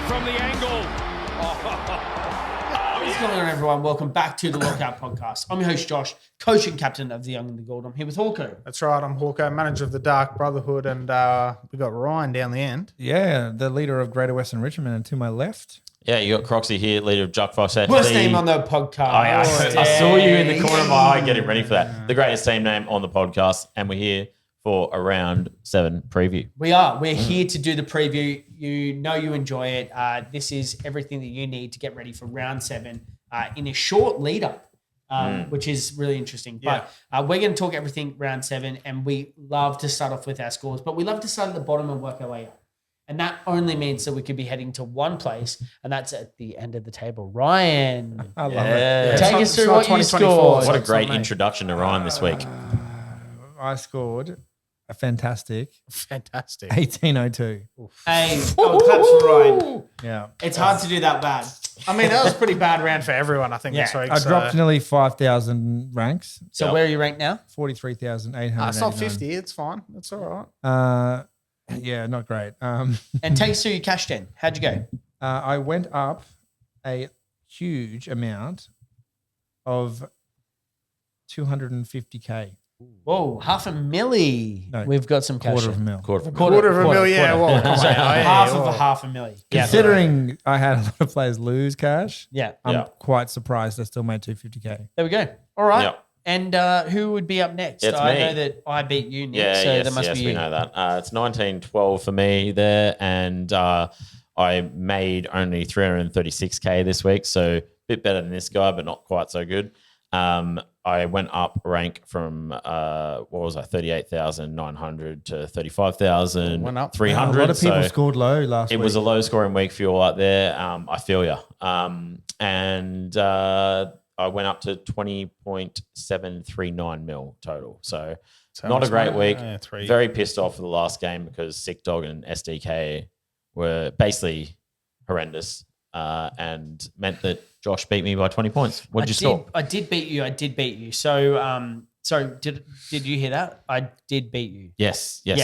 from the angle. What's going on, everyone? Welcome back to the Lockout podcast. I'm your host, Josh, coach and captain of the Young and the Gold. I'm here with Hawko. That's right. I'm Hawko, manager of the Dark Brotherhood, and we got Ryan down the end. Yeah, the leader of Greater Western Richmond, and to my left. Yeah, you got Croxy here, leader of Juck Fox FC. Worst name on the podcast. I saw you in the corner of my eye getting ready for that. The greatest team name on the podcast, and we're here for a round 7 preview. We are. We're here to do the preview. You know you enjoy it. This is everything that you need to get ready for round 7 in a short lead up, which is really interesting. Yeah. But we're going to talk everything round 7, and we love to start off with our scores, but we love to start at the bottom and work our way up. And that only means that we could be heading to one place, and that's at the end of the table. Ryan, I love it. take us through what you scored. What a great introduction to Ryan this week. I scored a fantastic 1802. 1802. Hey, claps for Ryan. Yeah. It's hard to do that bad. I mean, that was a pretty bad round for everyone, I think, this week. I dropped nearly 5,000 ranks. So where are you ranked now? 43,800. It's not 50. It's fine. It's all right. Yeah, not great. And take us through your cash gen. How'd you go? I went up a huge amount of 250K. Whoa, $500,000. No, We've got some cash. Quarter of a mil. Quarter of a Quarter of a mil, yeah. Well, So half of $500,000. Yeah. Considering I had a lot of players lose cash, Yeah. I'm quite surprised I still made 250K. There we go. All right. Yep. And who would be up next? It's I me. know that I beat you, Nick, Yeah, so yes, that must be you. we know that. It's 1912 for me there, and I made only 336K this week, so a bit better than this guy, but not quite so good. I went up rank from 38,900 to 35,300. Went up. A lot of people so scored low last week. it was a low scoring week for you all out there. I feel you. And I went up to 20.739 mil total. So not a great week. Very pissed off for the last game because Sick Dog and SDK were basically horrendous and meant that Josh beat me by 20 points. What did you score? I did beat you. So, did you hear that? I did beat you. Yes. Yeah. I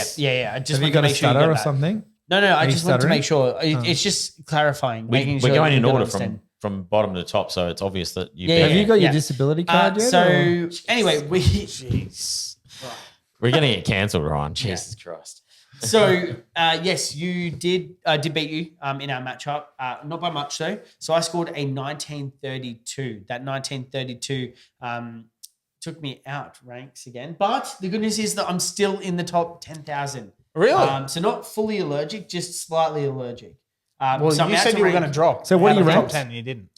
just Have you wanted got to a make sure you stutter got or that. something? No. I you just wanted to stuttering? make sure. It's just clarifying. making sure We're going that in you order understand. from bottom to top, so it's obvious that you Yeah, beat Have me. you got your disability card yet? So or- anyway, Jeez. We're going to get cancelled, Ryan. Jesus Christ. So yes, you did. I did beat you in our matchup, not by much though. So I scored a 1932. That 1932 took me out ranks again. But the good news is that I'm still in the top 10,000. Really? So not fully allergic, just slightly allergic. Well, so I'm you out said to you were rank- going to drop. So what out are you of the top ranked? 10 and you didn't.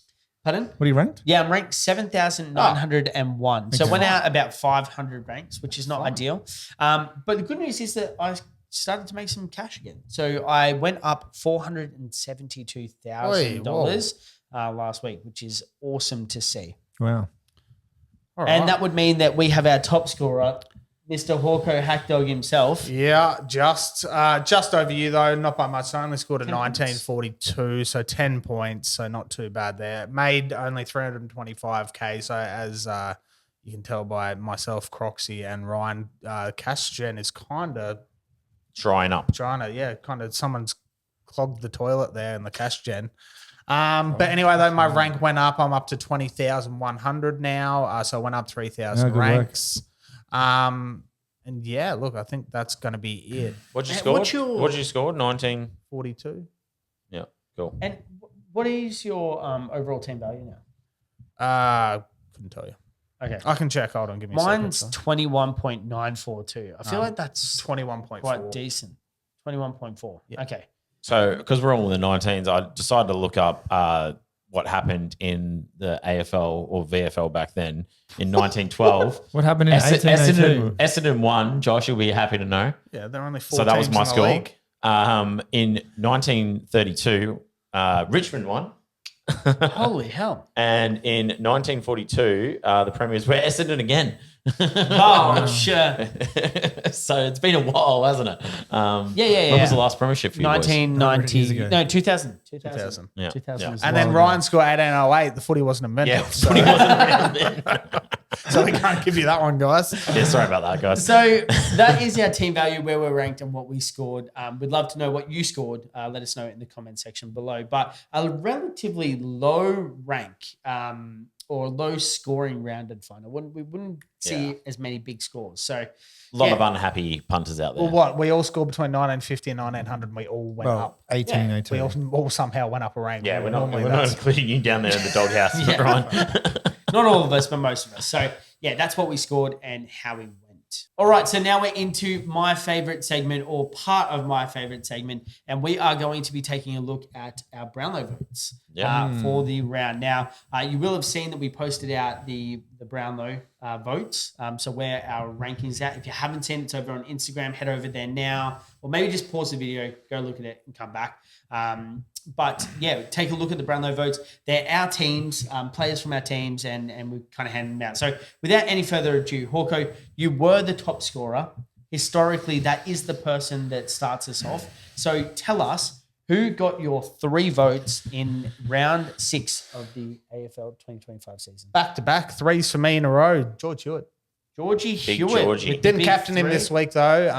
Pardon? What are you ranked? Yeah, I'm ranked 7,901. So I went out about 500 ranks, which is not ideal. But the good news is that I started to make some cash again. So I went up $472,000 last week, which is awesome to see. Wow. All And right. that would mean that we have our top scorer, Mr. Hawko Hackdog himself. Yeah, just over you though, not by much. I only scored a 1942, so 10 points, so not too bad there. Made only 325K, so as you can tell by myself, Croxy, and Ryan, cash gen is kind of Trying up. someone's clogged the toilet there in the cash gen. But anyway, though, my rank went up. I'm up to 20,100 now, so I went up 3,000 good work. ranks. And yeah, look, I think that's going to be it. What'd you And score? what's your- What did you score? 19. 42. Yeah, cool. And what is your overall team value now? Couldn't tell you. Okay. I can check. Hold on, give me Mine's a second. 21.942. I feel like that's 21.4. quite decent. 21.4. Yeah. Okay. So, because we're all in the 19s, I decided to look up what happened in the AFL or VFL back then in 1912. What happened in 1802? Essendon won. Josh, you'll be happy to know. Yeah, there are only 4 So that was teams my in the score. league. In 1932, Richmond won. Holy hell. And in 1942, the premiers were Essendon again. Oh, sure. So it's been a while, hasn't it? Yeah. When was the last premiership for you boys? 1990. years ago. No, 2000. 2000. Yeah. 2000 Yeah. was And the then one. Ryan scored 1808. The footy wasn't invented. Yeah, so- footy wasn't around then. So we can't give you that one, guys. Yeah, sorry about that, guys. So that is our team value, where we're ranked and what we scored. We'd love to know what you scored. Let us know in the comment section below. But a relatively low rank or low scoring rounded final. We wouldn't see as many big scores. So A lot of unhappy punters out there. Well, what? We all scored between 1950 and 1900 and we all went up. 1802. We all somehow went up a rank. Yeah, we're not Normally including you down there in the doghouse, Brian. Not all of us, but most of us. So yeah, that's what we scored and how we went. All right, so now we're into my favorite segment, or part of my favorite segment, and we are going to be taking a look at our Brownlow votes for the round. Now, you will have seen that we posted out the Brownlow votes, so where our rankings at. If you haven't seen it, it's over on Instagram. Head over there now, or maybe just pause the video, go look at it, and come back. But yeah, take a look at the Brownlow votes. They're our teams, players from our teams, and we kind of hand them out. So without any further ado, Hawko, you were the top scorer. Historically, that is the person that starts us off. So tell us, who got your 3 votes in round 6 of the AFL 2025 season? Back to back, 3s for me in a row. George Hewitt. Georgie Big Hewitt. Georgie. We didn't Big captain him 3. this week though,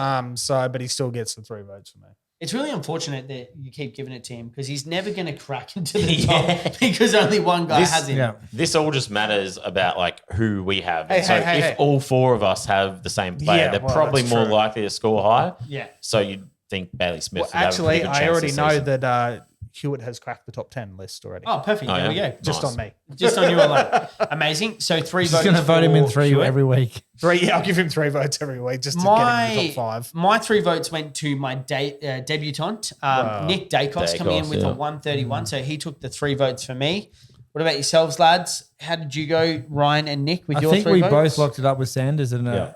but he still gets the 3 votes for me. It's really unfortunate that you keep giving it to him, because he's never going to crack into the top because only one guy has him. Yeah. This all just matters about like who we have. Hey, so hey, if hey. all 4 of us have the same player, Yeah, they're well, probably that's more true. likely to score high. Yeah. So you'd think Bailey Smith. Well, would have a pretty actually, good I chance already this know season. that Hewitt has cracked the top 10 list already. Oh, perfect. There we go. Just Nice. on me. Just on you alone. Amazing. So 3 Just votes. going to vote him in for 3 Hewitt. every week. 3, yeah, I'll give him 3 votes every week just to get him in the top 5. My 3 votes went to my debutant, Nick Dacos, coming in with a 131. So he took the 3 votes for me. What about yourselves, lads? How did you go, Ryan and Nick, with I your 3 think we votes? both locked it up with Sanders and Yeah.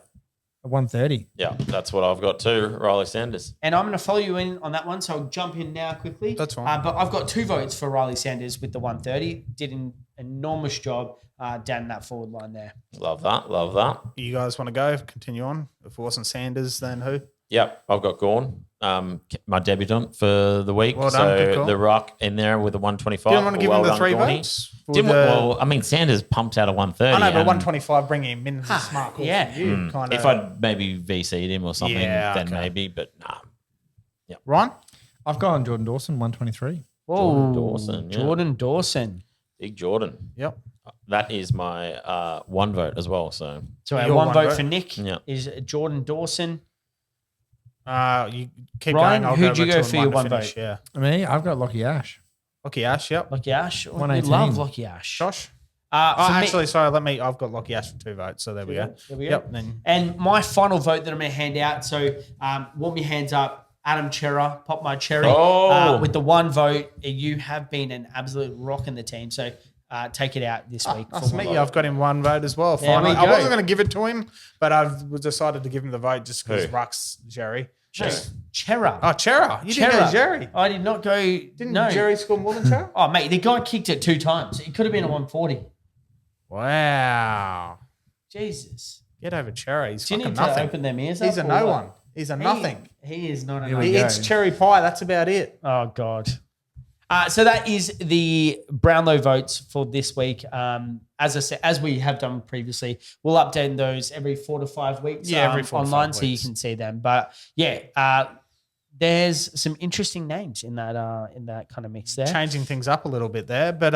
a 130. Yeah, that's what I've got too. Riley Sanders. And I'm going to follow you in on that one, so I'll jump in now quickly. That's fine. But I've got 2 votes for Riley Sanders with the 130. Did an enormous job down that forward line there. Love that. Love that. You guys want to go? Continue on. If it wasn't Sanders, then who? Yep, I've got Gorn, my debutant for the week. Well done, good So call. the ruck in there with a 125. Didn't want to give him the done, 3 Gorny. votes? Well, I mean, Sanders pumped out a 130. I know, but and 125 bringing him in is a smart call yeah. for you. Kind If I'd maybe VC'd him or something, Yeah, then okay. maybe, but nah. Ryan? I've gone Jordan Dawson, 123. Whoa, Dawson, yeah. Jordan Dawson. Big Jordan. Yep. That is my 1 vote as well. So So our Your 1 one vote vote? for Nick Yeah. is Jordan Dawson. You keep Ryan, going. I'll who'd you over go to for your to 1 finish, vote? Yeah. Me, I've got Lockie Ash. Lockie Ash, yep. Lockie Ash. We 118. love Lockie Ash. Josh? For me- Actually, sorry, I've got Lockie Ash for 2 votes, so there we go. There we go. Yep. Then And my final vote that I'm going to hand out. So, warm your hands up. Adam Chera, pop my cherry. Oh. With the 1 vote, you have been an absolute rock in the team. So, take it out this week. nice for to meet one you. vote. I've got him 1 vote as well. There we Finally. I go. wasn't going to give it to him, but I've decided to give him the vote just because Who? Ruck's Jerry. No, Chera. Oh, Chera. You didn't go Jerry. I did not go. Didn't no. Jerry score more than Chera? Oh, mate, the guy kicked it 2 times. It could have been a 140. Wow. Jesus. Get over Cherry. He's Do you fucking need to nothing. open them ears He's up a or no what? one. He's a nothing. He is not a Here no. we He go. eats cherry pie. That's about it. Oh, God. So that is the Brownlow votes for this week. As I said, as we have done previously, we'll update those every 4 to 5 weeks. Yeah, every 4 to 5 online, so you weeks. can see them. But yeah, there's some interesting names in that kind of mix there. Changing things up a little bit there. But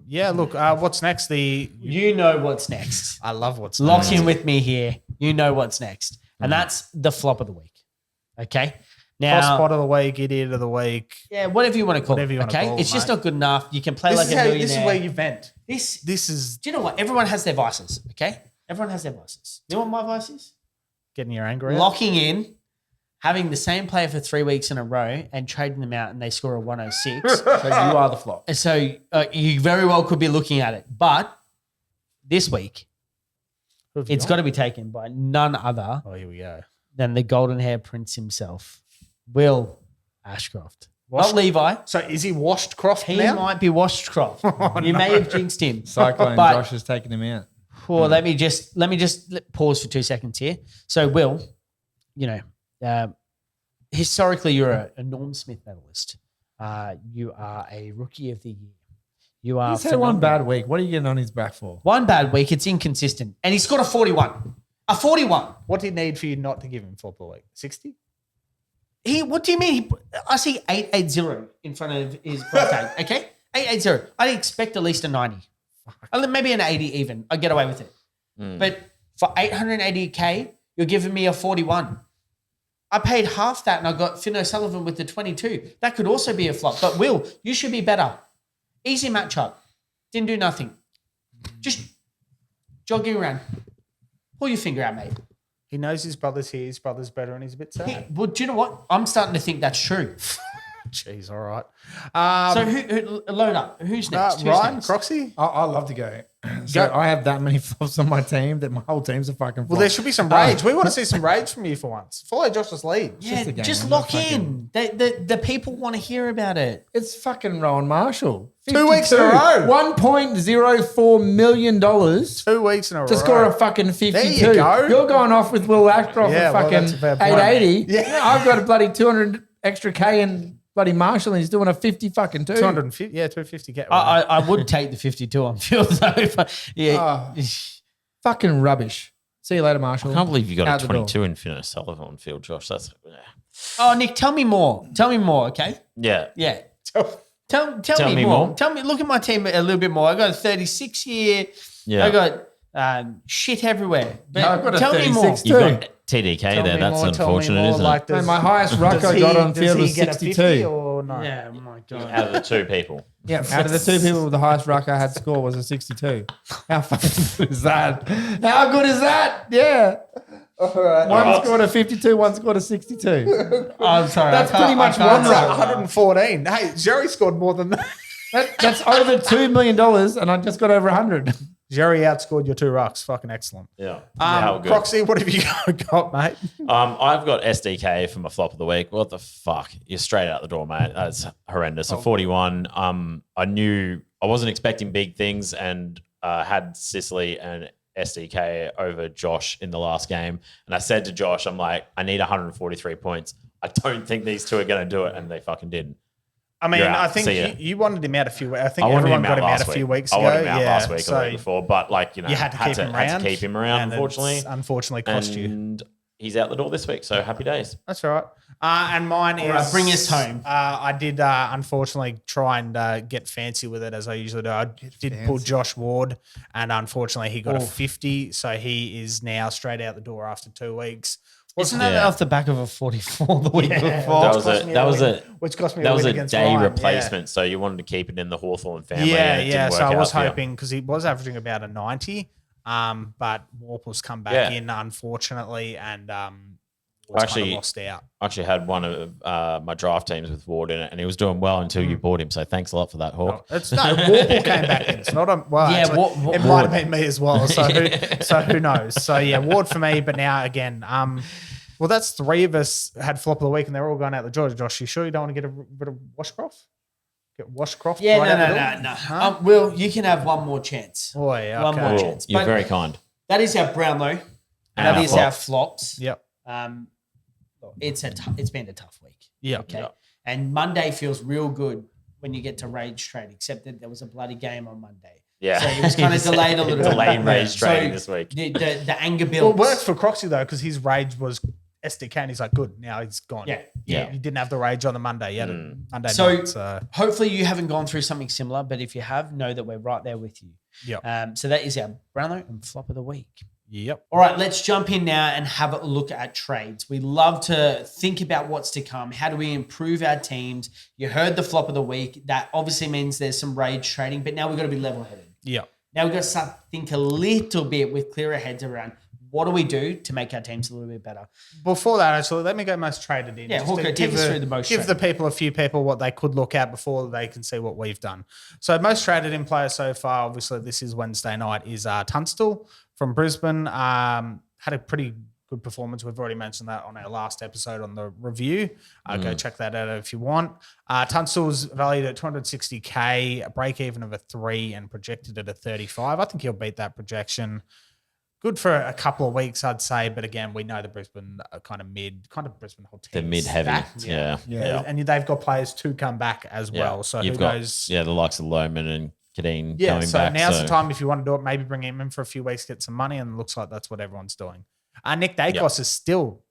yeah, look, what's next? You know what's next. I love what's Lock next. in with me here. You know what's next, and that's the flop of the week. Okay. Now, Spot of the week, idiot of the week. yeah, whatever you want to call Whatever it. you wanna Okay, call it, it's just mate. not good enough. You can play This like is a how. millionaire. This is where you vent. This is Do you know what? Everyone has their vices, okay? Everyone has their vices. You know what my vice is? getting your anger out. Locking in, having the same player for 3 weeks in a row and trading them out and they score a 106. So you are the flop. And so you very well could be looking at it. But this week, Who have you it's got to be taken by none other Oh, here we go. than the golden hair prince himself, Will Ashcroft. Washed- Not Levi. So is he washed Croft He now? might be Washcroft. You may have jinxed him. Cyclone But- Josh has taken him out. Well, let me just pause for 2 seconds here. So, Will, historically, you're a Norm Smith medalist. You are a Rookie of the Year. You are He's had one phenomenal. bad week. What are you getting on his back for? One bad week. It's inconsistent. And he scored a 41. A 41. What do you need for you not to give him flop of the week? 60? What do you mean? I see 880 in front of his birthday. Okay? 880. I'd expect at least a 90. Maybe an 80 even. I'd get away with it. But for 880K, you're giving me a 41. I paid half that and I got Finn O'Sullivan with the 22. That could also be a flop. But Will, you should be better. Easy matchup. Didn't do nothing. Just jogging around. Pull your finger out, mate. He knows his brother's here. His brother's better and he's a bit sad. Well, do you know what? I'm starting to think that's true. Jeez, all right. So who load up? Who's next? Who's Ryan, next? Croxy? I love to go. So I have that many flops on my team that my whole team's a fucking flop. Well, there should be some rage. We want to see some rage from you for once. Follow Josh's lead. Yeah, just a game. just I'm lock not in. The people want to hear about it. It's fucking Rowan Marshall. 2 weeks in a row. $1.04 million 2 weeks in a row. to score a fucking 52. There you go. You're going off with Will Ashcroft Yeah, at well, fucking that's a fair point. 880. Yeah. I've got a bloody 200 extra K and bloody Marshall and he's doing a 50 fucking 2. 250. Yeah, 250. Get I would take the 52 on field though. But yeah. Fucking rubbish. See you later, Marshall. I can't believe you got Out a the door. 22 in Finn O'Sullivan on field, Josh. That's Oh, Nick, tell me more. Tell me more, okay? yeah. Yeah. Tell me more. Tell me. Look at my team a little bit more. I got a 36 here. Yeah. I got shit everywhere. But Yeah, I've got a tell me more. 36 You've too. got TDK there. That's unfortunate, isn't it? Man, my highest ruck I got on field was 62. Or no? Yeah, oh my God. Out of the two people. Yeah, out of the two people with the highest ruck I had score was a 62. How fucking good is that? How good is that? Yeah. One scored a 52, one scored a 62. Oh, I'm sorry. That's pretty much one ruck. 114. Hey, Jerry scored more than that. That's over $2 million and I just got over 100. Jerry outscored your 2 rucks. Fucking excellent. Yeah. How good. Proxy, what have you got, mate? I've got SDK for my flop of the week. What the fuck? You're straight out the door, mate. That's horrendous. A 41. I knew I wasn't expecting big things and had Sicily and SDK over Josh in the last game. And I said to Josh, I'm like, I need 143 points. I don't think these two are going to do it. And they fucking didn't. I mean, You're out. I think See ya. you wanted him out a few. I think I wanted everyone him got out him out last a few week. weeks ago. I wanted him out last week or so the week before, but like, you know, you had to keep him around. had to keep him around, and unfortunately. it's unfortunately cost you. And he's out the door this week, so happy days. That's all right. And mine is right, bring us home. I did unfortunately try and get fancy with it as I usually do. I did pull Josh Ward, and unfortunately he got a 50, so he is now straight out the door after 2 weeks. Isn't that off the back of a 44 the week before? Which cost me that was a against day Ryan, replacement, so you wanted to keep it in the Hawthorn family. and it Yeah. didn't So work I was out for you. hoping because he was averaging about a 90, but Warple's come back in unfortunately, and was kind of lost out. I actually had one of my draft teams with Ward in it, and he was doing well until you bought him. So thanks a lot for that, Hawk. Warple came back in. It's not a it might have been me as well. So who knows? So yeah, Ward for me. But now again, well, that's 3 of us had flop of the week, and they're all going out the door. Josh, you sure you don't want to get a bit of Washcroft? Get Washcroft? Yeah, right no. Huh? Will, you can have one more chance. Oh yeah, One more Cool. chance. You're But very kind. that is our Brownlow. And That our is our flops. flops. Yep. It's been a tough week. Yeah. Okay. And Monday feels real good when you get to rage trade, except that there was a bloody game on Monday. Yeah. So it was kind of delayed a little bit. Delayed rage So trading this week. The anger Well, builds. it works for Croxy though, because his rage was SDK, and he's like, good. Now he's gone. Yeah. You didn't have the rage on the Monday. You had it Monday So, night. So hopefully you haven't gone through something similar, but if you have, know that we're right there with you. Yep. So that is our Brownlow and flop of the week. Yep. All right, let's jump in now and have a look at trades. We love to think about what's to come. How do we improve our teams? You heard the flop of the week. That obviously means there's some rage trading, but now we've got to be level-headed. Yep. Now we've got to start to think a little bit with clearer heads around what do we do to make our teams a little bit better. Before that, actually, let me go most traded in. Yeah, just to Hawker, take us through the most Give a few people what they could look at before they can see what we've done. So most traded in players so far, obviously this is Wednesday night, is Tunstall from Brisbane. Had a pretty good performance. We've already mentioned that on our last episode on the review. Go check that out if you want. Tunstall's valued at 260K, a break even of a 3 and projected at a 35. I think he'll beat that projection. Good for a couple of weeks, I'd say. But again, we know the Brisbane are kind of Brisbane whole team. The mid-heavy. Yeah. And they've got players to come back as well. So You've who got knows? the likes of Lohman and Kadeen Yeah, coming so back. now's the time if you want to do it, maybe bring him in for a few weeks, get some money, and it looks like that's what everyone's doing. Nick Dacos is still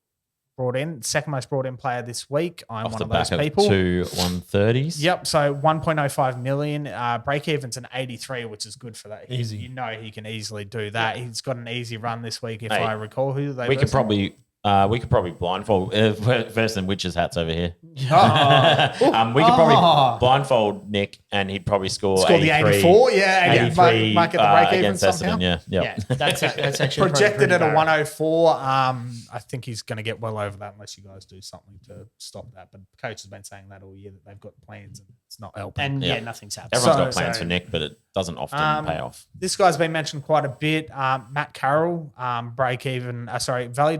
brought in, second most brought in player this week. I'm Off one the of those back people. of 2 130s. Yep, so 1.05 million. Break even's an 83, which is good for that. Easy. You know he can easily do that. He's got an easy run this week, if Hey, I recall who they We could versus. probably blindfold versus than witches hats over here. Oh. We could probably blindfold Nick, and he'd probably score the 84. Yeah, 83 might get the break even against somehow. Essendon. Yeah. That's actually Projected at a pretty 104. I think he's going to get well over that unless you guys do something to stop that. But coach has been saying that all year that they've got plans and it's not helping. And Yeah. nothing's happened. Everyone's got So- plans for Nick, but it doesn't often pay off. This guy's been mentioned quite a bit. Matt Carroll, valued at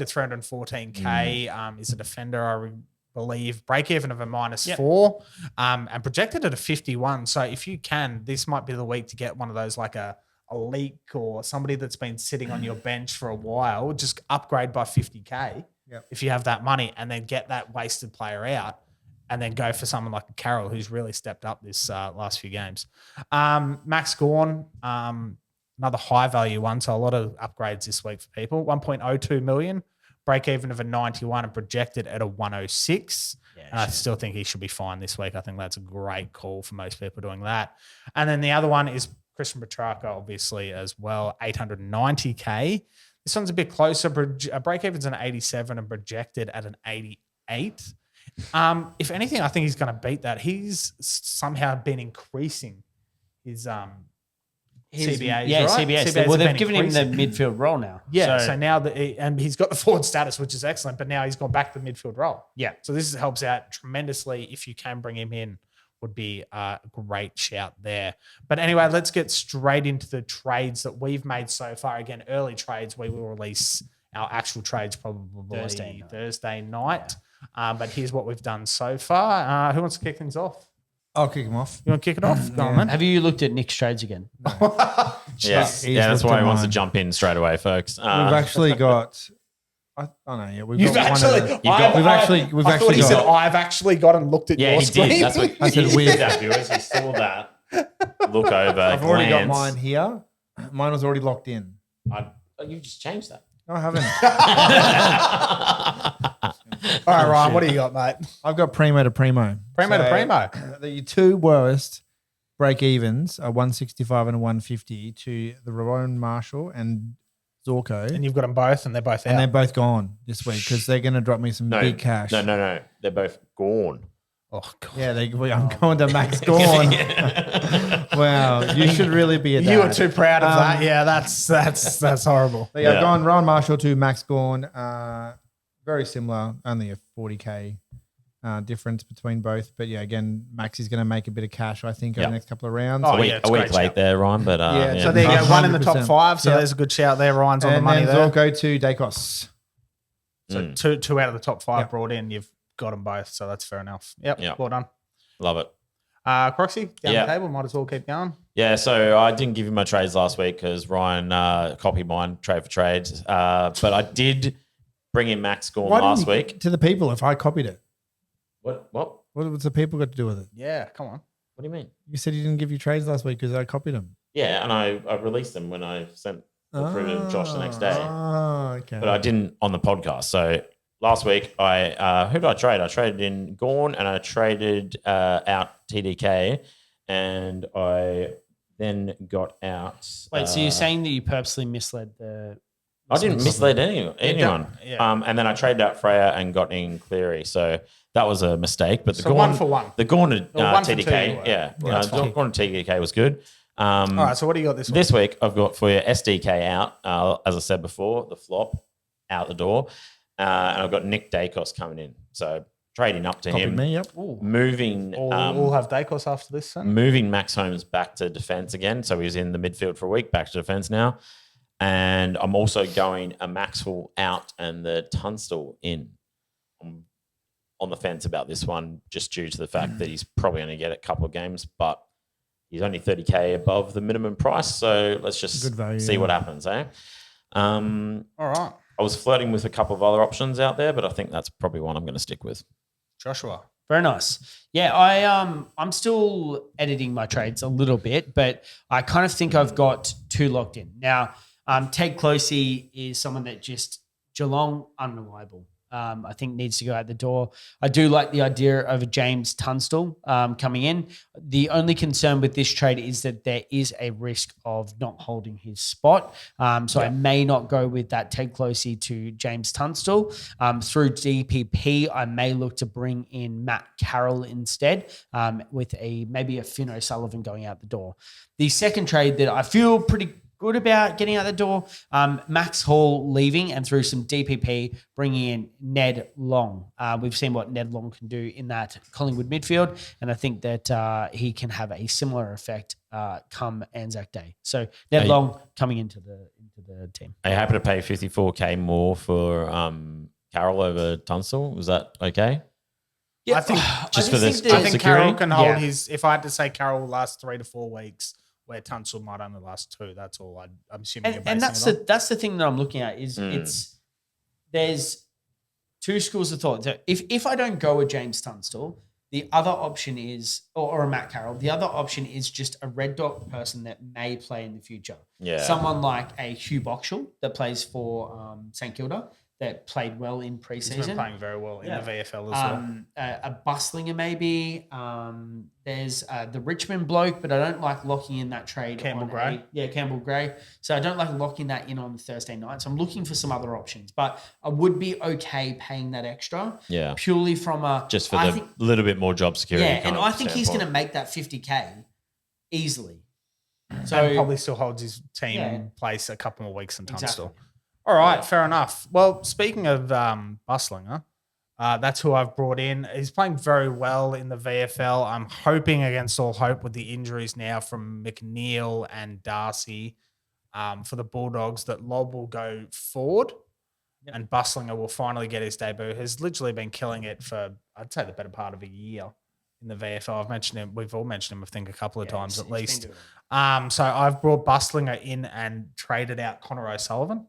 314K, is a defender, I believe. Break even of a -4, and projected at a 51. So if you can, this might be the week to get one of those like a leak or somebody that's been sitting on your bench for a while. Just upgrade by 50K if you have that money, and then get that wasted player out. And then go for someone like Carroll, who's really stepped up this last few games. Max Gawn, another high value one. So a lot of upgrades this week for people. 1.02 million, break even of a 91 and projected at a 106. And I still think he should be fine this week. I think that's a great call for most people doing that. And then the other one is Christian Petrarca, obviously, as well, 890K. This one's a bit closer. Break even's an 87 and projected at an 88. If anything, I think he's going to beat that. He's somehow been increasing his CBAs. Yeah, right? CBAs. CBAs Well, have they've been given him the increasing. midfield role now. Yeah, so now and he's got the forward status, which is excellent, but now he's gone back to the midfield role. Yeah. So this helps out tremendously. If you can bring him in, would be a great shout there. But anyway, let's get straight into the trades that we've made so far. Again, early trades. We will release our actual trades probably Thursday night. But here's what we've done so far. Who wants to kick things off? I'll kick him off. You want to kick it off? Go on, man. Have you looked at Nick's trades again? Yeah, He's that's looked why at he wants to mine. jump in straight away, folks. We've actually got. We've You've got actually. one of the- We've actually thought he said, got- I've actually got and looked at Yeah, your he screen. did. That's what I said he we- did that, viewers. He saw that. Look over. I've already got glance. mine here. Mine was already locked in. You just changed that. No, I haven't. All right, Ryan, what do you got, mate? I've got primo to primo. Primo to So, primo. The two worst break evens are 165 and a 150 to the Ramon Marshall and Zorko. And you've got them both, and they're both out. And they're both gone this week because they're going to drop me some big cash. No. They're both gone. Oh, God. Yeah, I'm going to Max Gorn. Wow, you should really be a dad. You were too proud of that. Yeah, that's horrible. But yeah, Yeah. I've gone Ron Marshall to Max Gorn. Very similar, only a 40K difference between both. But yeah, again, Max is going to make a bit of cash, I think, over the next couple of rounds. Oh, A week, yeah, it's a a week great late shout. there, Ryan. But Yeah, so there you go. 100%. One in the top 5. So Yep. there's a good shout there. Ryan's on the And money then there. Zorko to Dacos. So two out of the top 5 Yep. brought in. You've got them both, so that's fair enough. Yep, Yep. well done. Love it. Croxy, down Yeah. the table. Might as well keep going. Yeah, so I didn't give you my trades last week because Ryan copied mine trade for trade. But I did bring in Max Gorn Why last didn't you- week. To the people, if I copied it. What? What's the people got to do with it? Yeah, come on. What do you mean? You said you didn't give you trades last week because I copied them. Yeah, and I released them when I sent them through to Josh the next day. Oh, okay. But I didn't on the podcast. So last week, who did I trade? I traded in Gorn and I traded out TDK, and I then got out. Wait, so you're saying that you purposely misled the? I didn't mislead anyone. Yeah. And then I traded out Freya and got in Cleary. So that was a mistake. But the So Gorn, 1 for 1. the Gorn Or 1 for 2 TDK, you were. yeah, that's fine. Gorn TDK was good. All right, so what do you got this week? This week, I've got for you SDK out, as I said before, the flop out the door. And I've got Nick Dacos coming in. So trading up to Copied him, me, yep. moving We'll have Dacos after this, son. moving Max Holmes back to defense again. So he was in the midfield for a week, back to defense now. And I'm also going a Maxwell out and the Tunstall in. I'm on the fence about this one just due to the fact that he's probably going to get a couple of games, but he's only 30K above the minimum price. So let's just Good value, see yeah. what happens, eh? All right. I was flirting with a couple of other options out there, but I think that's probably one I'm going to stick with. Joshua, Very nice. Yeah, I'm still editing my trades a little bit, but I kind of think I've got 2 locked in. Now, Ted Closey is someone that just Geelong unreliable. I think needs to go out the door. I do like the idea of a James Tunstall coming in. The only concern with this trade is that there is a risk of not holding his spot. I may not go with that Ted Closey to James Tunstall. Through DPP, I may look to bring in Matt Carroll instead with maybe a Finn O'Sullivan going out the door. The second trade that I feel pretty good about getting out the door, Max Hall leaving and through some DPP, bringing in Ned Long. We've seen what Ned Long can do in that Collingwood midfield, and I think that he can have a similar effect come Anzac Day. So Ned Long coming into the team. Are you happy to pay $54K more for Carroll over Tunstall? Was that okay? Yeah, I think just for this, I think security? Carroll can hold his. If I had to say, Carroll will last 3 to 4 weeks, where Tunstall might only last 2. That's all I'm assuming. And that's the thing that I'm looking at is there's 2 schools of thought. So if I don't go with James Tunstall, the other option is or a Matt Carroll. The other option is just a red dot person that may play in the future. Yeah, someone like a Hugh Boxall that plays for St Kilda that played well in preseason. He's been playing very well in the VFL as well. A Bustlinger maybe. There's the Richmond bloke, but I don't like locking in that trade. Campbell Gray. Campbell Gray. So I don't like locking that in on the Thursday night. So I'm looking for some other options, but I would be okay paying that extra. Yeah. Purely from just for the little bit more job security. Yeah, and I think he's going to make that 50K easily. So and probably still holds his team in place a couple more weeks in Tunstall. Exactly. All right, fair enough. Well, speaking of Bustlinger, that's who I've brought in. He's playing very well in the VFL. I'm hoping against all hope with the injuries now from McNeil and Darcy for the Bulldogs that Lobb will go forward and Bustlinger will finally get his debut. Has literally been killing it for, I'd say, the better part of a year in the VFL. I've mentioned him. We've all mentioned him, I think, a couple of times at least. So I've brought Bustlinger in and traded out Connor O'Sullivan.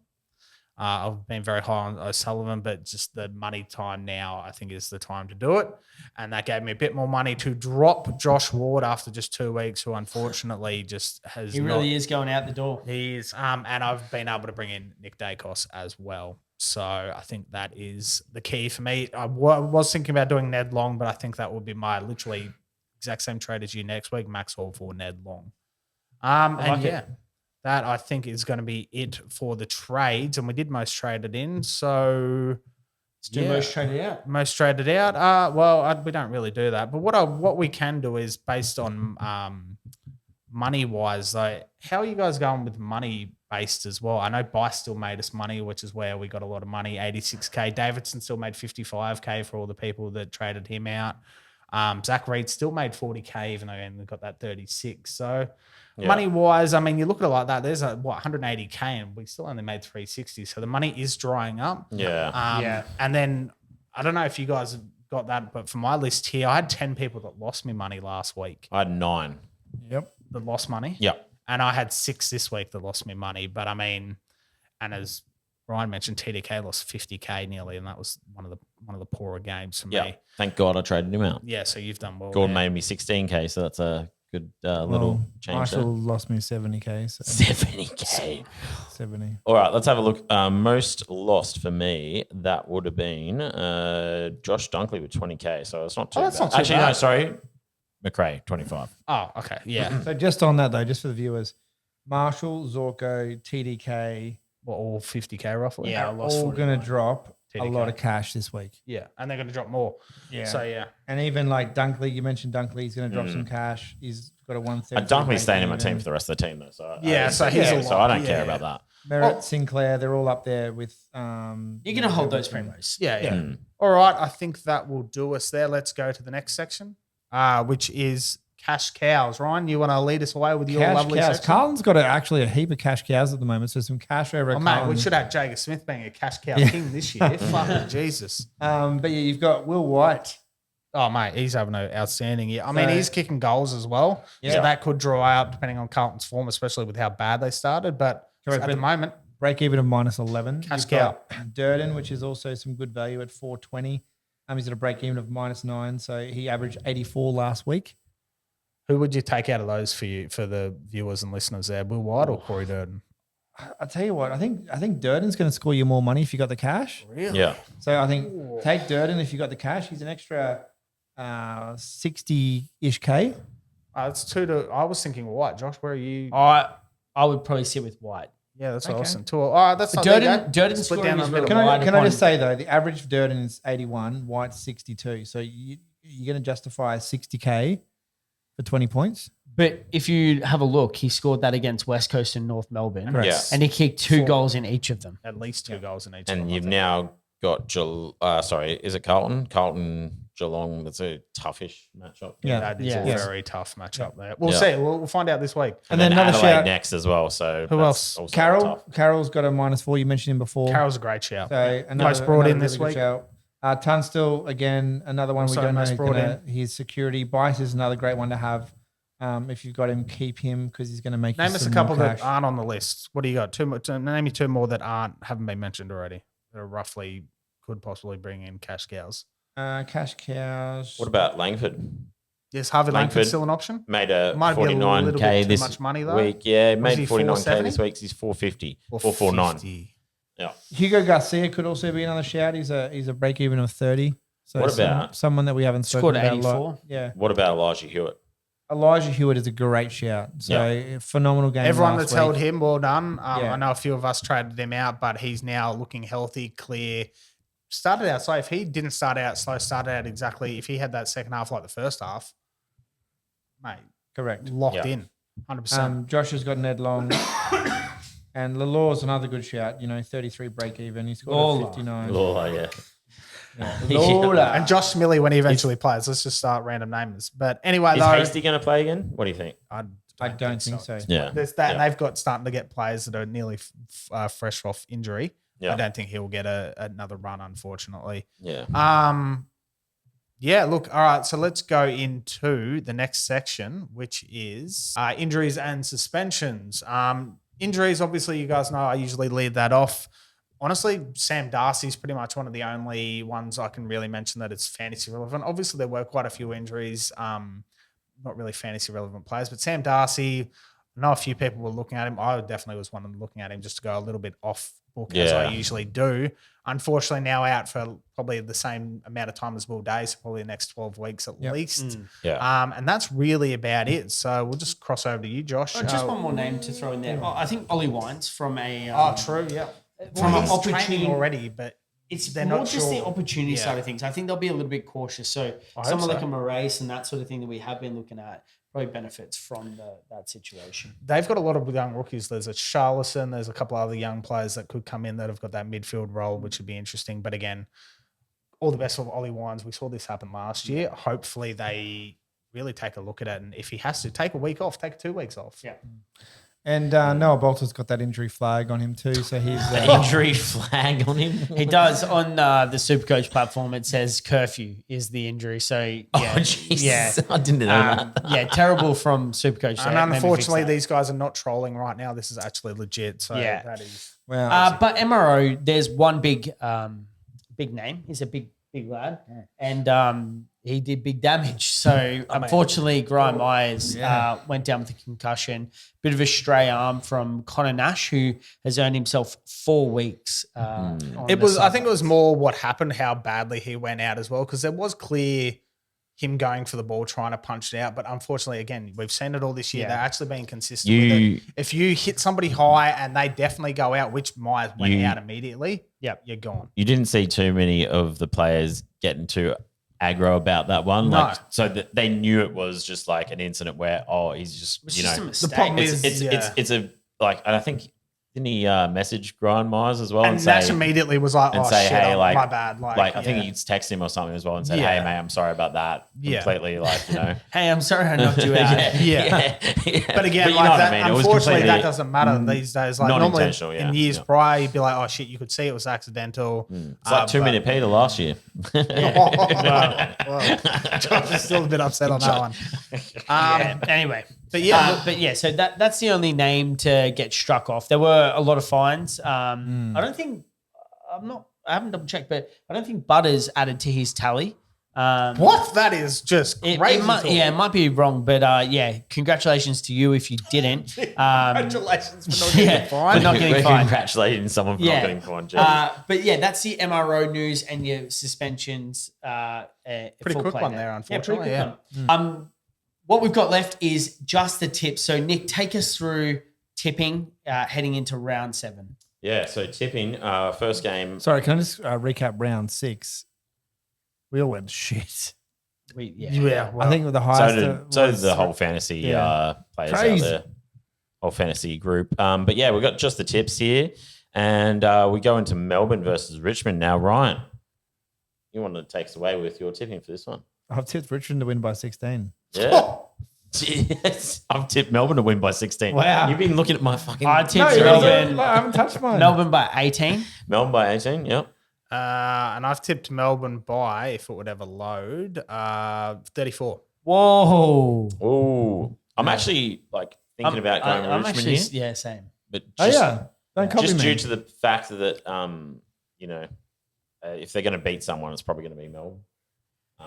I've been very high on O'Sullivan, but just the money time now, I think, is the time to do it. And that gave me a bit more money to drop Josh Ward after just 2 weeks, who unfortunately just has He really is going out the door. He is. And I've been able to bring in Nick Dacos as well. So I think that is the key for me. I was thinking about doing Ned Long, but I think that will be my literally exact same trade as you next week, Max Hall for Ned Long. That I think is going to be it for the trades, and we did most traded in. So let's do most traded out. Most traded out. We don't really do that, but what we can do is based on money wise. Though, how are you guys going with money based as well? I know Bice still made us money, which is where we got a lot of money. 86K. Davidson still made 55K for all the people that traded him out. Zach Reed still made 40K, even though he only got that 36. So. Yeah. Money-wise, I mean, you look at it like that, there's 180K and we still only made 360. So the money is drying up. Yeah. And then, I don't know if you guys have got that, but for my list here, I had 10 people that lost me money last week. I had 9. Yep. That lost money? Yep. And I had 6 this week that lost me money. But I mean, and as Ryan mentioned, TDK lost 50K nearly, and that was one of the poorer games for me. Thank God I traded him out. Yeah, so you've done well. Gordon made me 16K, so that's a good little change. Marshall lost me 70K. So 70K. 70. All right, let's have a look. Most lost for me, that would have been Josh Dunkley with 20K. So it's not too bad. Not too Actually, bad. no, sorry. McRae, 25. Oh, okay. Yeah. So just on that, though, just for the viewers, Marshall, Zorko, TDK, were all 50K roughly. Yeah, all going to drop TDK. a lot of cash this week. Yeah, and they're going to drop more. Yeah. So, yeah. And even like Dunkley, you mentioned Dunkley, he's going to drop some cash. He's got a 130. Dunkley's staying in my team for the rest of the team, though. So so I don't care about that. Merritt, Sinclair, they're all up there with. You're going to hold those premos. Yeah. All right, I think that will do us there. Let's go to the next section, which is cash cows. Ryan, you want to lead us away with your lovely cows. section? Carlton's got actually a heap of cash cows at the moment, so some cash over at mate, Carlton. we should have Jager Smith being a cash cow king this year. Fucking Jesus. But yeah, you've got Will White. Oh, mate, he's having an outstanding year. I mean, he's kicking goals as well. Yeah. So that could dry up depending on Carlton's form, especially with how bad they started. But at the moment, break even of -11. Cash You've got Durden, which is also some good value at 420. He's at a break even of -9, so he averaged 84 last week. Who would you take out of those for the viewers and listeners there? Will White or Corey Durden? I'll tell you what, I think Durden's going to score you more money if you got the cash. Really? Yeah. So I think take Durden if you got the cash. He's an extra 60-ish K. It's 2 to. I was thinking White. Josh, where are you? I would probably sit with White. Yeah, that's what I was thinking. All right, that's not Durden's split scoring down is a little. Can I just say though, the average for Durden is 81, White's 62. So you're going to justify 60K for 20 points. But if you have a look, he scored that against West Coast and North Melbourne. Correct. Yeah. And he kicked 2 goals in each of them. At least 2 goals in each. And you've now got is it Carlton? Carlton Geelong. That's a toughish matchup. Yeah. That is a Yeah. very tough matchup there. We'll see. We'll find out this week. And then then another Adelaide shout- next as well. So Who else? also Carroll. tough. Carroll's got a -4. You mentioned him before. Carroll's a great shout. So Most brought in this really week. good shout. Tunstall, again, another one Also we don't know. most brought His security. Bice is another great one to have. If you've got him, keep him because he's going to make Name you us a some couple more that cash. aren't on the list. What do you got? Name me 2 more that haven't been mentioned already. That are roughly could possibly bring in cash cows. Cash cows. What about Langford? Yes, Harvey Langford. Langford still an option. Made a Might be a little 49K bit too this much money, though. week. Yeah, Was made he 49K 470? this week. He's 450. Or 449. 50. Yeah. Hugo Garcia could also be another shout. He's a break even of 30. So What about- someone that we haven't spoken Scored about a lot? 84. Yeah, What about Elijah Hewitt? Elijah Hewitt is a great shout. So phenomenal game. Everyone last that's week. held him, well done. Yeah. I know a few of us traded him out, but he's now looking healthy, clear. Started out slow. If he didn't start out slow, started out exactly. If he had that second half like the first half, mate, Correct. locked Yeah. in, 100%. Josh has got Ned Long. And Lalore's another good shout. 33 break even. He scored Lola. 59. Oh, yeah. Lola. And Josh Smilly when he eventually plays. Let's just start random names. But anyway, Is though, Hasty going to play again? What do you think? I don't think so. Yeah. There's that, and Yeah. they've got starting to get players that are nearly fresh off injury. Yeah. I don't think he'll get another run, unfortunately. Yeah. Yeah, look, all right, so let's go into the next section, which is injuries and suspensions. Injuries, obviously, you guys know I usually lead that off. Honestly, Sam Darcy's pretty much one of the only ones I can really mention that it's fantasy relevant. Obviously, there were quite a few injuries, not really fantasy relevant players, but Sam Darcy, I know a few people were looking at him. I definitely was one of them looking at him just to go a little bit off book as I Yeah. usually do. Unfortunately, now out for probably the same amount of time as Will Day, so probably the next 12 weeks at least. Yeah. And that's really about it. So we'll just cross over to you, Josh. Just one more name to throw in there. I think Ollie Wines from a True, yeah. from an He's opportunity training already, but It's they're more not just sure. the opportunity Yeah. side of things. I think they'll be a little bit cautious. So hope someone like so. a Moraes and that sort of thing that we have been looking at probably benefits from that situation. they've got a lot of young rookies. There's a Charlison, there's a couple other young players that could come in that have got that midfield role, which would be interesting. But again, all the best of Ollie Wines. We saw this happen last year. Hopefully they really take a look at it. And if he has to take a week off, take 2 weeks off. Yeah. And Noah Bolter's got that injury flag on him too. So he's Injury flag on him. He does on the Supercoach platform. It says curfew is the injury. So yeah, Oh, jeez. yeah, I didn't know that. yeah, terrible from Supercoach. So And maybe fix unfortunately, that. these guys are not trolling right now. This is actually legit. So Yeah. that is. well, But MRO, there's one big name. He's a big lad, and he did big damage. So unfortunately, Grime Myers went down with a concussion. Bit of a stray arm from Connor Nash, who has earned himself 4 weeks. on It the was. I think it was sidelines. more what happened, how badly he went out as well, because it was clear him going for the ball, trying to punch it out. But unfortunately, again, we've seen it all this year. Yeah. They're actually being consistent with it. If you hit somebody high and they definitely go out, which Myers went out immediately, you're gone. You didn't see too many of the players getting too aggro about that one. No. Like, so that they knew it was just like an incident where, he's just, It's you just a know, mistake. The problem is, it's a, like, and I think, didn't he message Grind Myers as well and and say, Nash immediately was like, and "Oh say, shit, hey, like, my bad." Like, I think he'd text him or something as well and said, Yeah. hey, mate, I'm sorry about that. Yeah. Completely, like, you know. Hey, I'm sorry I knocked you out. Yeah. But again, you like know what that, I mean. It was unfortunately, that completely doesn't matter these days. Like not normally intentional, yeah. in years Yeah. prior, you'd be like, "Oh shit, you could see it was accidental." It's like 2 Minute Peter last year. Josh is still a bit upset on that one. Anyway, But yeah, but yeah, so that's the only name to get struck off. There were a lot of fines. I don't think haven't double checked, but I don't think Butters added to his tally. What? That is just crazy. It might be wrong, but congratulations to you if you didn't. Congratulations for not getting fined. For not getting fined. Congratulating someone for not getting fined. But that's the MRO news and your suspensions. Pretty quick one there, unfortunately. What we've got left is just the tips. So Nick, take us through tipping heading into round 7. Yeah, so tipping, first game. Sorry, can I just recap round 6? We all went shit. Well, I think with the highest. So did the whole fantasy players out there, whole fantasy group. But yeah, we've got just the tips here, and we go into Melbourne versus Richmond now. Ryan, you want to take us away with your tipping for this one? I've tipped Richmond to win by 16. Yeah. Yes, I've tipped Melbourne to win by 16. Wow. You've been looking at my fucking. I tipped Melbourne. I haven't touched mine. Melbourne by 18. Melbourne by 18, yep. And I've tipped Melbourne by, if it would ever load, 34. Whoa. Oh, I'm actually thinking about going with Richmond here. Yeah, same. But don't copy just me. due to the fact that if they're going to beat someone, it's probably going to be Melbourne.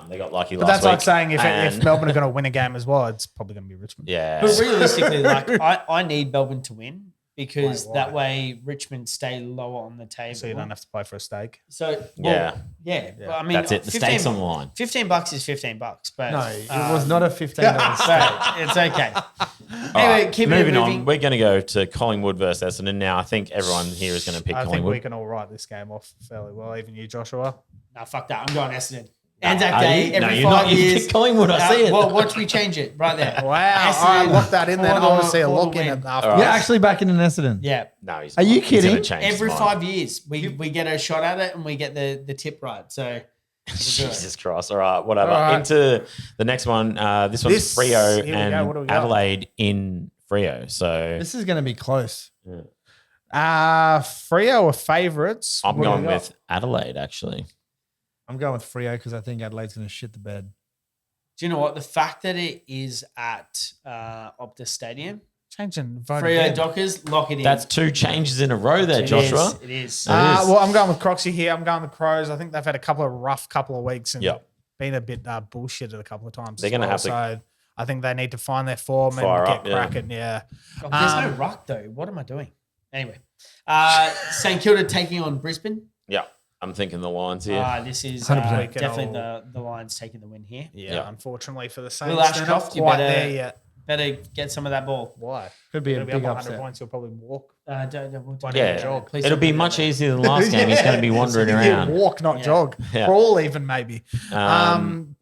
They got lucky But last that's week. like saying if Melbourne are going to win a game as well, it's probably going to be Richmond. Yeah. But realistically, I need Melbourne to win because Why? that way Richmond stay lower on the table. So you don't have to play for a steak. So Yeah. Well, I mean, That's it. The stakes on the line. $15 is $15, but No, it was not a $15 stake. but it's okay. All Anyway, right, keep moving moving. on. We're going to go to Collingwood versus Essendon now. I think everyone here is going to pick I think Collingwood. we can all write this game off fairly well, even you, Joshua. No, fuck that. I'm going Essendon. Anzac Are Day you? every No, you're 5 not. You years. picked Collingwood. I see it. Well, watch me change it right there. Wow. I Essendon locked that in there. I want to see a for the look in win. it after. All You're right. actually back in an Essendon. Yeah. No, he's Are you not. He's gonna kidding? change his Every mind. 5 years, we get a shot at it and we get the tip right. So Jesus Christ. All right, whatever. All right. Into the next one. This one's This- Freo here we go. What do we and got? Adelaide in Freo. So This is going to be close. Freo are favourites. I'm What do we going got? with Adelaide, actually. I'm going with Freo because I think Adelaide's going to shit the bed. do you know what? The fact that it is at Optus Stadium, Changing vote Freo again. Dockers, lock it in. That's 2 changes in a row there, It Joshua. is, It is. Well, I'm going with Croxy here. I'm going with Crows. I think they've had a rough couple of weeks and Yeah. been a bit bullshitted a couple of times. They're gonna have to So I think they need to find their form and fire get up, yeah. cracking. Yeah. Oh, there's no ruck though. What am I doing? Anyway, St Kilda taking on Brisbane. Yeah, I'm thinking the Lions here. This is 100%. definitely the Lions taking the win here. Yeah. Unfortunately for the Saints, Will they're not Ashcroft, you quite better- there yet. Better get some of that ball. Why? Could be a It'll be big up 100 upset. points. You'll probably walk. Don't Yeah, jog. Please it'll don't be do much that. easier than last game. He's going to be wandering around. Walk, not jog. Yeah. Crawl even maybe. Port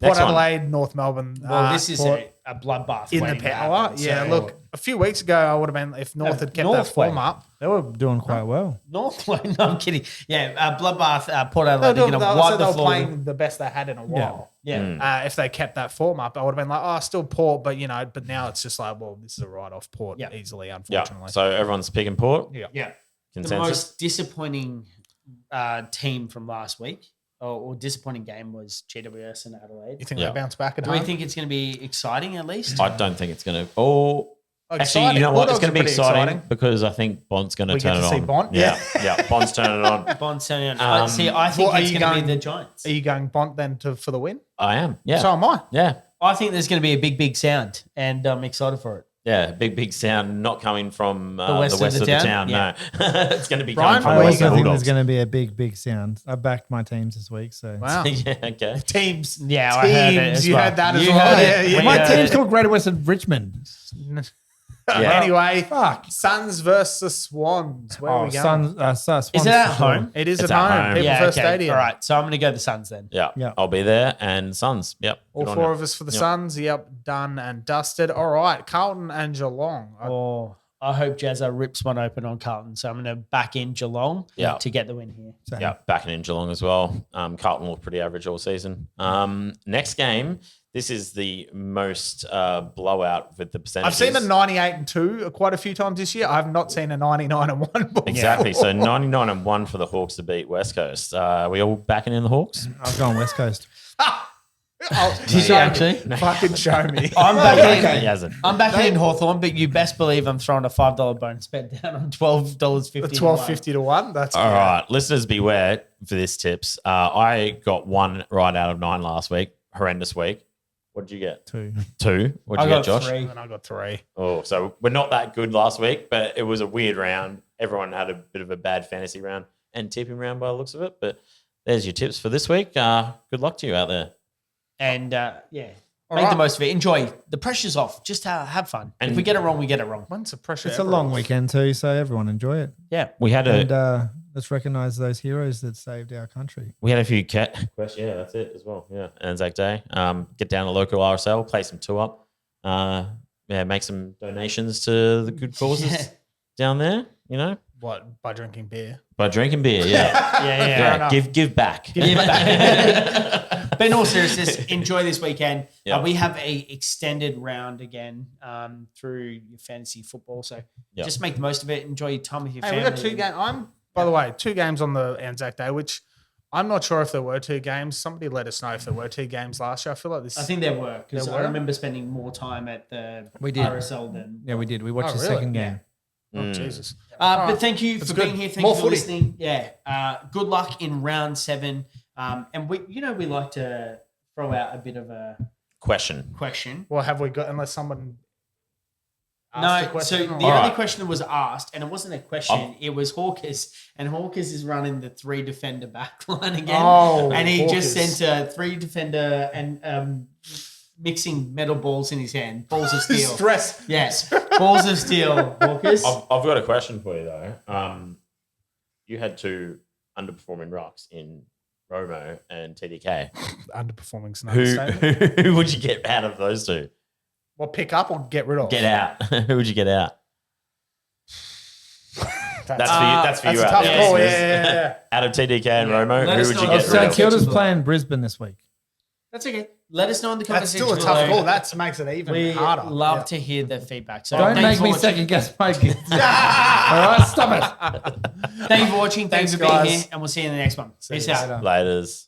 next one. Adelaide, North Melbourne. Well, this is Port a bloodbath in the waiting to power. happen. Yeah, So- look, a few weeks ago, I would have been, if North had kept North that form way. up. They were doing quite well. North. No, I'm kidding. Yeah, bloodbath. Port Adelaide. They They're going to wipe were the floor. playing the best they had in a while. Yeah. If they kept that form up, I would have been like, still Port, but but now it's just like, well, this is a write-off Port easily, Yeah, unfortunately. so everyone's picking Port. Yeah. The Consensus. most disappointing team from last week, or disappointing game, was GWS and Adelaide. You think Yeah. they bounce back at Do home? we think it's going to be exciting at least? I don't think it's going to. Oh, actually, Exciting. you know what? It's Bulldogs going to be are pretty exciting because I think Bond's going to We turn get it to on. see Bond? Yeah, yeah. Bond's turning it on. Bond turning on. See, I think Well, are it's you going to be going- the Giants. Are you going Bont then for the win? I am. Yeah. So am I. yeah. I think there's going to be a big sound, and I'm excited for it. Yeah. Big sound not coming from the west west of of the the town? town. No. It's going to be Brian, coming from I where the you west also of the think Bulldogs. there's going to be a big sound. I backed my teams this week, so Wow. Yeah, okay. Teams. Yeah, I heard it as You well. heard that as You well. heard it. Yeah, yeah. We my heard team's it. called Greater Western Richmond. Anyway, Fuck. Suns versus Swans. Where are we going? Swans Is it at home? It is It's at at home. home. People Yeah, First okay. Stadium. All right, so I'm going to go the Suns then. Yeah. Yeah. I'll be there. And Suns. Yep. All Good on four you. of us for the Yep. Suns. Yep, done and dusted. All right, Carlton and Geelong. Oh, I hope Jazza rips one open on Carlton. So I'm going to back in Geelong Yeah. to get the win here. Yeah, backing in Geelong as well. Carlton looked pretty average all season. Next game, this is the most blowout with the I've percentages. seen a 98-2 quite a few times this year. I've not seen a 99-1 before. Exactly. So 99-1 for the Hawks to beat West Coast. We all backing in the Hawks? I was going West Coast. Did you actually? Fucking show me. I'm backing He hasn't. I'm backing in Hawthorn, but you best believe I'm throwing a $5 bonus bet down on $12.50. $12.50 to 1. That's All right, listeners, beware for this tips. I got 1 right out of 9 last week. Horrendous week. What did you get? 2. 2. What did you get, Josh? 3. And I got 3. Oh, so we're not that good last week, but it was a weird round. Everyone had a bit of a bad fantasy round and tipping round by the looks of it. But there's your tips for this week. Good luck to you out there. And make the most of it. Enjoy. The pressure's off. Just have fun. And if we get it wrong, we get it wrong. When's the pressure? It's a long weekend too, so everyone enjoy it. Yeah. We had let's recognize those heroes that saved our country. We had a few questions. Yeah, that's it as well. Yeah, Anzac Day. Get down to local RSL, play some 2-up. Make some donations to the good causes down there. You know, What? By drinking beer? by drinking beer. Yeah, Yeah. Give back. Give it back. But in all seriousness, enjoy this weekend. Yep. We have a extended round again through your fantasy football. So Yep. just make the most of it. Enjoy your time with your Hey, family. we got 2 games. By the way, 2 games on the Anzac Day, which I'm not sure if there were 2 games. Somebody let us know if there were 2 games last year. I feel like this. I think there were because There I were? remember spending more time at the We did. RSL than. Yeah, we did. We watched Oh, the really? second game. Oh, Jesus. But thank you for good. being here. Thank More you for footy. listening. Yeah. Good luck in round 7. And we like to throw out a bit of a Question. question. Well, have we got, unless someone asked a No, question? so the or- only question that was asked, and it wasn't a question, it was Hawkers, and Hawkers is running the 3 defender back line again. Oh, and he just Hawkers. sent a 3 defender and mixing metal balls in his hand, balls of steel. Stress. Yes, balls of steel, Hawkers. I've got a question for you though. You had 2 underperforming rocks in RoMo and TDK. Underperforming Who who would you get out of those 2? Well, pick up or get rid of? Get out. Who would you get out? That's for you That's a out tough there. call. listeners. Yeah. Out of TDK and RoMo, Let who us would know you in get the rid So of? Kilda's playing Brisbane this week. That's okay. Let us know in the comment That's section still a tough below. call. That makes it even We harder. love to hear the feedback. So Don't thanks make for me watching. second guess my kids. All right, stop it. Thank you for watching. Thanks Thanks, for being guys. here, and we'll see you in the next one. Peace out. Later. Laters.